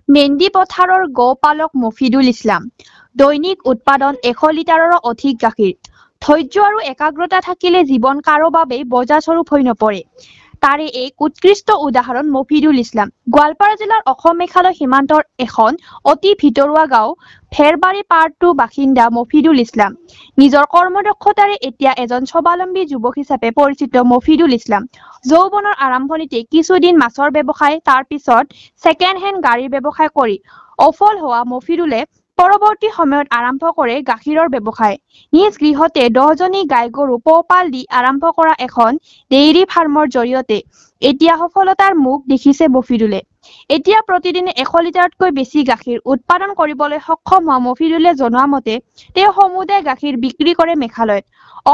Mandy পথাৰৰ গোপালক মফিদুল ইছলাম। দৈনিক উৎপাদন 100 লিটাৰৰো অধিক গাখীৰ। ধৈৰ্য আৰু একাগ্ৰতা থাকিলে জীৱন কাৰো বাবেই বজাস্বৰূপ হৈ নপৰে। তাৰে এক উৎকৃষ্ট উদাহৰণ মফিদুল ইছলাম। গোৱালপাৰা জিলাৰ অসম মেঘালয় সীমান্তৰ এখন অতি ভিতৰুৱা গাঁও ভেৰবাৰী পাৰ্ট 2 বাসিন্দা মফিদুল ইছলাম। নিজৰ কৰ্মদক্ষতাৰে এতিয়া এজন স্বাৱলম্বী যুৱক হিচাপে পৰিচিত মফিদুল ইছলাম। যৌৱনৰ আৰম্ভণিতে কিছুদিন মাছৰ ব্যৱসায়, তাৰ পিছত ছেকেণ্ড হেণ্ড গাড়ীৰ ব্যৱসায় কৰি সফল হোৱা মফিদুলে পৰৱৰ্তী সময়ত আৰম্ভ কৰে গাখীৰৰ ব্যৱসায়। নিজ গৃহতে 10জনী গাই গৰু পোহপাল দি আৰম্ভ কৰা এখন ডেইৰী ফাৰ্মৰ জৰিয়তে এতিয়া সফলতাৰ মুখ দেখিছে মফিদুলে। এতিয়া প্ৰতিদিনে 100 লিটাৰতকৈ বেছি গাখীৰ উৎপাদন কৰিবলৈ সক্ষম হোৱা মফিদুলে জনোৱা মতে তেওঁ সমুদায় গাখীৰ বিক্ৰী কৰে মেঘালয়ত।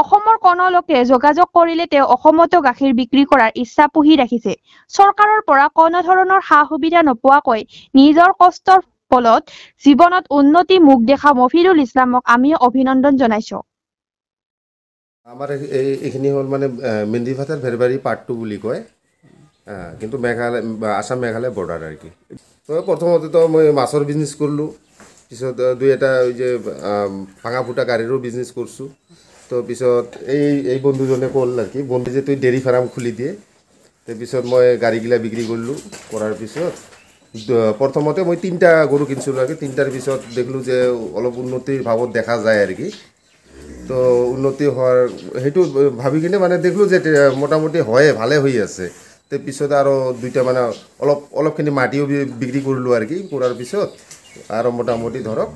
অসমৰ কোনো লোকে যোগাযোগ কৰিলে তেওঁ অসমতো গাখীৰ বিক্ৰী কৰাৰ ইচ্ছা পুহি ৰাখিছে। চৰকাৰৰ পৰা কোনো ধৰণৰ সা-সুবিধা নোপোৱাকৈ নিজৰ কষ্টৰ ফলত জীৱনত উন্নতি মুখ দেখা মফিদুল ইছলামক আমি অভিনন্দন জনাইছো। আমাৰ এইখিনি হ'ল মানে মেণ্ডিভাটাৰ ভেৰবাৰী পাৰ্ট 2 বুলি কয়, কিন্তু মেঘালয় আসাম মেঘালয় বৰ্ডাৰ আৰু কি। তো প্ৰথমতেতো মই মাছৰ বিজনেছ কৰিলোঁ, পিছত দুই এটা ওই যে ভাঙা ফুটা গাড়ীৰো বিজনেছ কৰিছোঁ। তো পিছত এই বন্ধুজনে ক'ল আৰু কি, বন্ধু যে তুই ডেইৰী ফাৰ্ম খুলি দিয়ে। তাৰপিছত মই গাড়ীগিলা বিক্ৰী কৰিলোঁ। কৰাৰ পিছত প্ৰথমতে মই 3টা গৰু কিনিছিলোঁ আৰু কি। 3টাৰ পিছত দেখিলোঁ যে অলপ উন্নতিৰ ভাৱত দেখা যায় আৰু কি। তো উন্নতি হোৱাৰ সেইটো ভাবি কিনে মানে দেখিলোঁ যে মোটামুটি হয়ে ভালে হৈ আছে। তাৰপিছত আৰু 2টা মানে অলপখিনি মাটিও বিক্ৰী কৰিলোঁ আৰু কি। কৰাৰ পিছত আৰু মোটামুটি ধৰক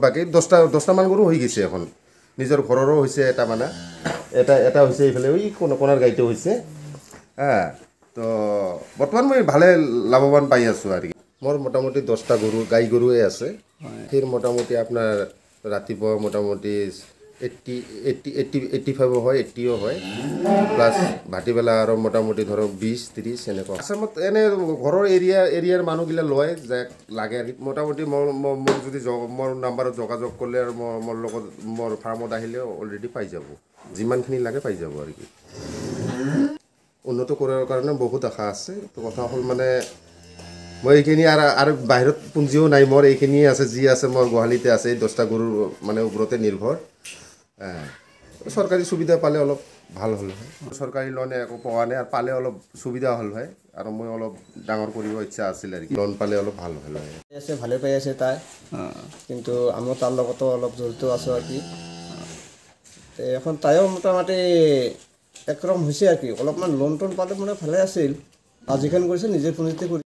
বাকী 10টামান গৰু হৈ গৈছে এখন। নিজৰ ঘৰৰো হৈছে এটা মানে, এটা হৈছে এইফালে ওই কোণাৰ গাড়ীটো হৈছে। তো বৰ্তমান মই ভালে লাভৱান পাই আছোঁ আৰু কি। মোৰ মোটামুটি 10টা গাই গৰুৱে আছে। সেই মোটামুটি আপোনাৰ ৰাতিপুৱা মোটামুটি 85 হয়, 80ও হয়, প্লাছ ভাটিবেলা আৰু মোটামুটি ধৰক 20-30 এনেকুৱা। আসামত এনে ঘৰৰ এৰিয়াৰ মানুহগিলা লয় যে লাগে আৰু মোটামুটি মোৰ যদি মোৰ নাম্বাৰত যোগাযোগ কৰিলে আৰু মোৰ লগত মোৰ ফাৰ্মত আহিলে অলৰেডি পাই যাব, যিমানখিনি লাগে পাই যাব আৰু কি। উন্নত কৰাৰ কাৰণে বহুত আশা আছে। তো কথা হ'ল মানে মই এইখিনি আৰু বাহিৰত পুঁজিও নাই মোৰ, এইখিনিয়ে আছে যি আছে মোৰ গুৱাহাটীতে আছে। 10টা গৰুৰ মানে ওপৰতে নিৰ্ভৰ। চৰকাৰী সুবিধা পালে অলপ ভাল হ'ল হয়। চৰকাৰী লোন একো পোৱা নাই, আৰু পালে অলপ সুবিধা হ'ল হয়। আৰু মই অলপ ডাঙৰ কৰিব ইচ্ছা আছিলে আৰু লোন পালে অলপ ভাল হ'ল হয়। আছে ভালে পাই আছে তাই, কিন্তু আমিও তাৰ লগতো অলপ জড়িত আছোঁ আৰু কি। এখন তাইও মোটামুটি একৰকম হৈছে আৰু কি। অলপমান লোন টোন পালে মানে ভালে আছিল। আজিখন কৰিছে নিজে পুঁজিতে কৰি